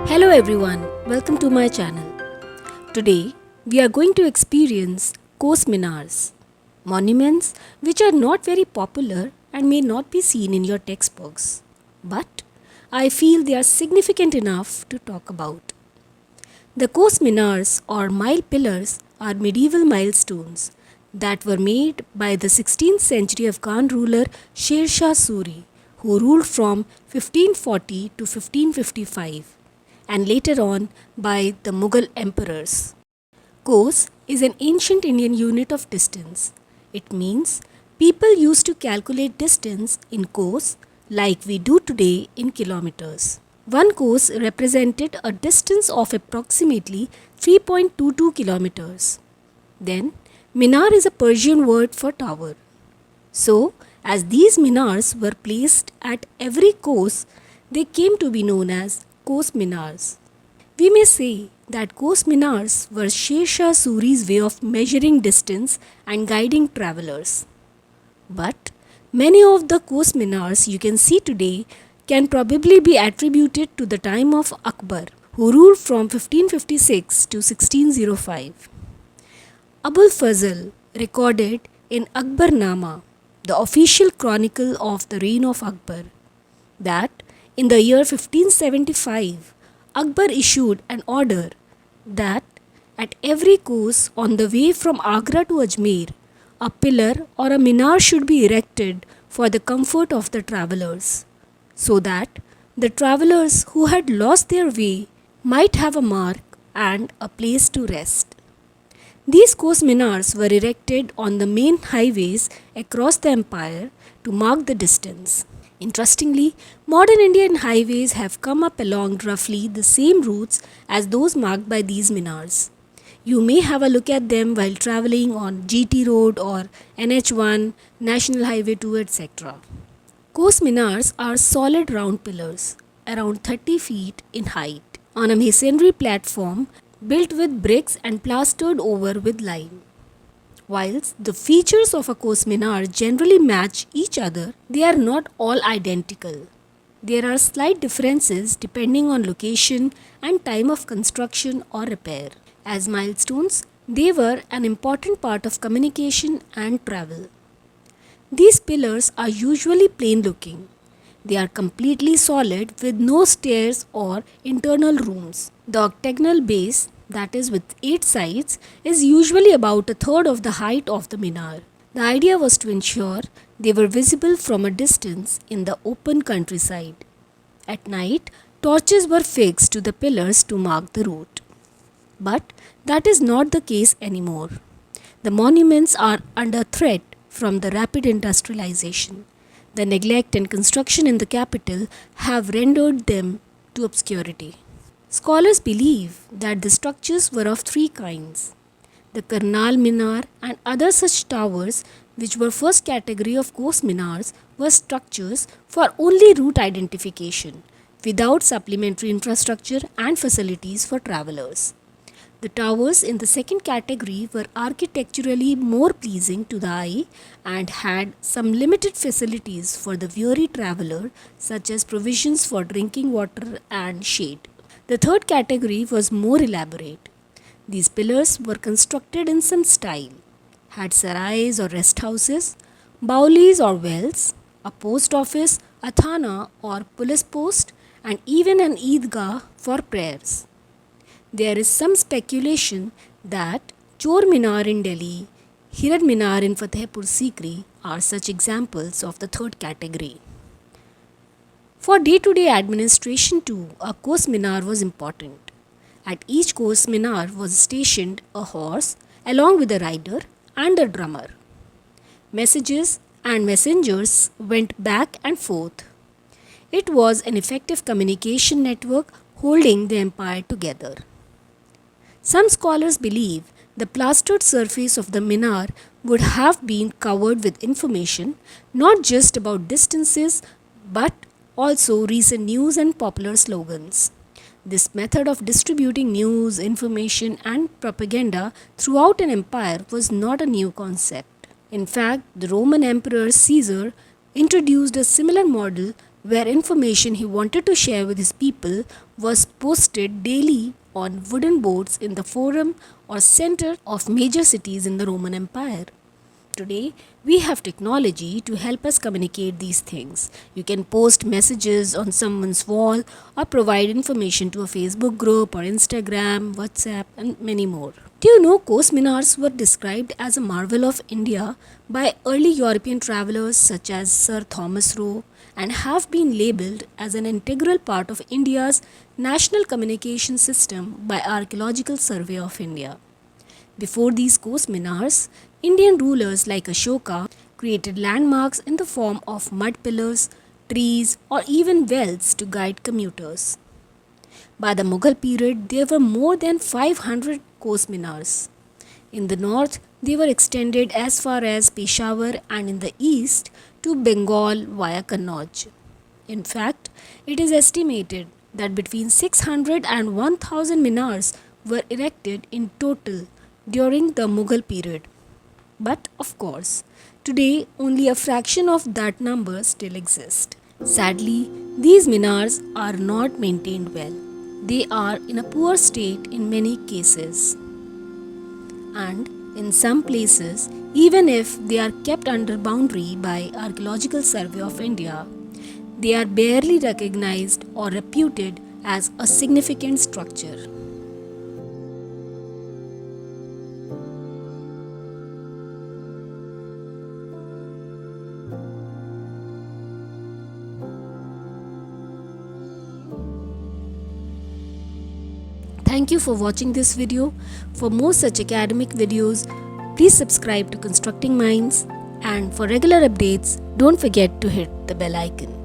Hello everyone, welcome to my channel. Today we are going to experience Kos Minars, monuments which are not very popular and may not be seen in your textbooks, but I feel they are significant enough to talk about. The Kos Minars or mile pillars are medieval milestones that were made by the 16th century Afghan ruler Sher Shah Suri, who ruled from 1540 to 1555 and later on by the Mughal emperors. Kos is an ancient Indian unit of distance. It means people used to calculate distance in kos like we do today in kilometers. One kos represented a distance of approximately 3.22 kilometers. Then, minar is a Persian word for tower. So, as these minars were placed at every kos, they came to be known as Kos Minars. We may say that Kos Minars were Sher Shah Suri's way of measuring distance and guiding travelers. But many of the Kos Minars you can see today can probably be attributed to the time of Akbar, who ruled from 1556 to 1605. Abul Fazl recorded in Akbarnama, the official chronicle of the reign of Akbar, that in the year 1575, Akbar issued an order that at every kos on the way from Agra to Ajmer, a pillar or a minar should be erected for the comfort of the travellers, so that the travellers who had lost their way might have a mark and a place to rest. These kos minars were erected on the main highways across the empire to mark the distance. Interestingly, modern Indian highways have come up along roughly the same routes as those marked by these minars. You may have a look at them while traveling on GT Road or NH1, National Highway 2, etc. Kos minars are solid round pillars, around 30 feet in height, on a masonry platform built with bricks and plastered over with lime. Whilst the features of a Kos Minar generally match each other, they are not all identical. There are slight differences depending on location and time of construction or repair. As milestones, they were an important part of communication and travel. These pillars are usually plain looking. They are completely solid with no stairs or internal rooms. The octagonal base, that is with 8 sides, is usually about a third of the height of the minar. The idea was to ensure they were visible from a distance in the open countryside. At night, torches were fixed to the pillars to mark the route. But that is not the case anymore. The monuments are under threat from the rapid industrialization. The neglect and construction in the capital have rendered them to obscurity. Scholars believe that the structures were of 3 kinds: the Karnal Minar and other such towers, which were first category of Kos Minars, were structures for only route identification, without supplementary infrastructure and facilities for travelers. The towers in the second category were architecturally more pleasing to the eye and had some limited facilities for the weary traveler, such as provisions for drinking water and shade. The third category was more elaborate. These pillars were constructed in some style, had sarais or rest houses, baulis or wells, a post office, a thana or police post, and even an Eidgah for prayers. There is some speculation that Chor Minar in Delhi, Hiran Minar in Fatehpur Sikri are such examples of the third category. For day-to-day administration too, a Kos Minar was important. At each Kos Minar was stationed a horse along with a rider and a drummer. Messages and messengers went back and forth. It was an effective communication network holding the empire together. Some scholars believe the plastered surface of the minar would have been covered with information not just about distances but also recent news and popular slogans. This method of distributing news, information, and propaganda throughout an empire was not a new concept. In fact, the Roman Emperor Caesar introduced a similar model where information he wanted to share with his people was posted daily on wooden boards in the forum or center of major cities in the Roman Empire. Today, we have technology to help us communicate these things. You can post messages on someone's wall or provide information to a Facebook group or Instagram, WhatsApp, and many more. Do you know Kos Minars were described as a marvel of India by early European travelers such as Sir Thomas Roe and have been labeled as an integral part of India's national communication system by Archaeological Survey of India. Before these Kos Minars, Indian rulers like Ashoka created landmarks in the form of mud pillars, trees, or even wells to guide commuters. By the Mughal period, there were more than 500 Kos Minars. In the north, they were extended as far as Peshawar and in the east to Bengal via Kannauj. In fact, it is estimated that between 600 and 1000 minars were erected in total during the Mughal period. But of course, today only a fraction of that number still exists. Sadly, these minars are not maintained well. They are in a poor state in many cases. And in some places, even if they are kept under boundary by Archaeological Survey of India, they are barely recognized or reputed as a significant structure. Thank you for watching this video. For more such academic videos, please subscribe to Constructing Minds, and for regular updates, don't forget to hit the bell icon.